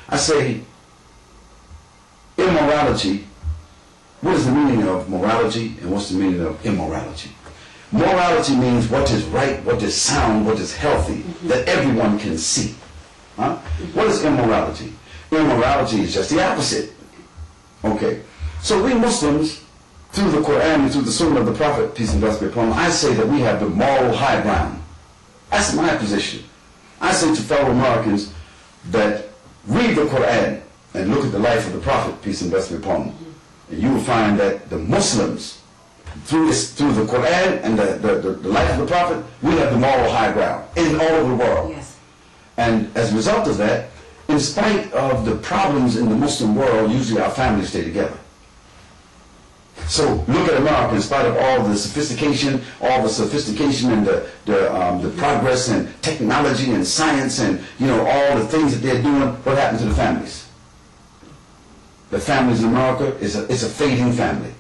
I say, immorality, what is the meaning of morality and what's the meaning of immorality? Morality means what is right, what is sound, what is healthy, that everyone can see. Huh? What is immorality? Immorality is just the opposite. Okay. So we Muslims, through the Quran and through the Sunnah of the Prophet, peace and blessings be upon him, I say that we have the moral high ground. That's my position. I say to fellow Americans that read the Quran and look at the life of the Prophet, peace and blessings be upon him, and you will find that the Muslims, through the Quran and the life of the Prophet, we have the moral high ground in all over the world. Yes. And as a result of that, in spite of the problems in the Muslim world, usually our families stay together. So look at America, in spite of all the sophistication and the progress and technology and science and all the things that they're doing, what happens to the families? The families in America is a fading family.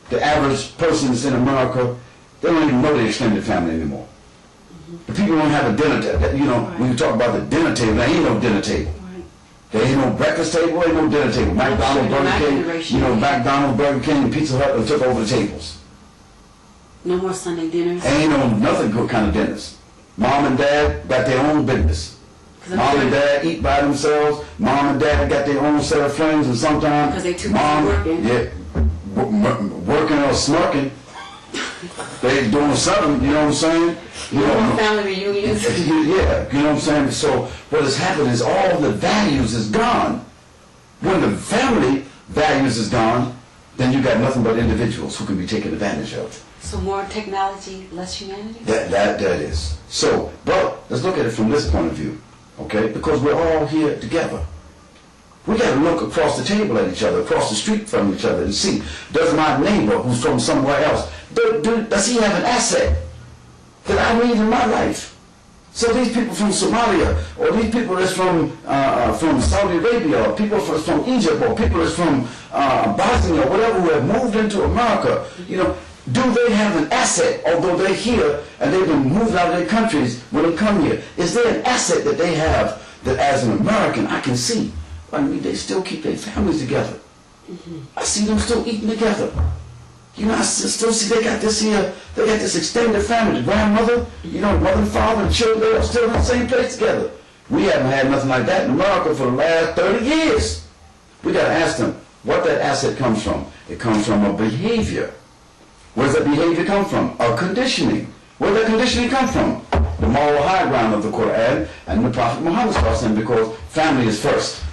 The average person that's in America, they don't even know their extended family anymore. The people don't have a dinner table. When you talk about the dinner table, there ain't no dinner table. There ain't no breakfast table, there ain't no dinner table. McDonald's, Burger King, and Pizza Hut took over the tables. No more Sunday dinners. Ain't no nothing good kind of dinners. Mom and dad got their own business. Mom and dad eat by themselves. Mom and dad got their own set of friends, and sometimes because they too busy working. Yeah, working or smirking. They doing something, you know what I'm saying? Family reunions. Yeah, you know what I'm saying? So what has happened is all the values is gone. When the family values is gone, then you got nothing but individuals who can be taken advantage of. So more technology, less humanity? That is. So, but let's look at it from this point of view, okay? Because we're all here together. We got to look across the table at each other, across the street from each other, and see, does my neighbor who's from somewhere else, does he have an asset that I need in my life? So these people from Somalia, or these people that's from Saudi Arabia, or people from Egypt, or people that's from Bosnia, or whatever, who have moved into America, do they have an asset, although they're here and they've been moved out of their countries when they come here? Is there an asset that they have that as an American I can see? I mean, they still keep their families together. I see them still eating together. I still see they got this extended family. The grandmother, mother and father and children, they're still in the same place together. We haven't had nothing like that in America for the last 30 years. We got to ask them what that asset comes from. It comes from a behavior. Where does that behavior come from? A conditioning. Where does that conditioning come from? The moral high ground of the Quran and the Prophet Muhammad, because family is first.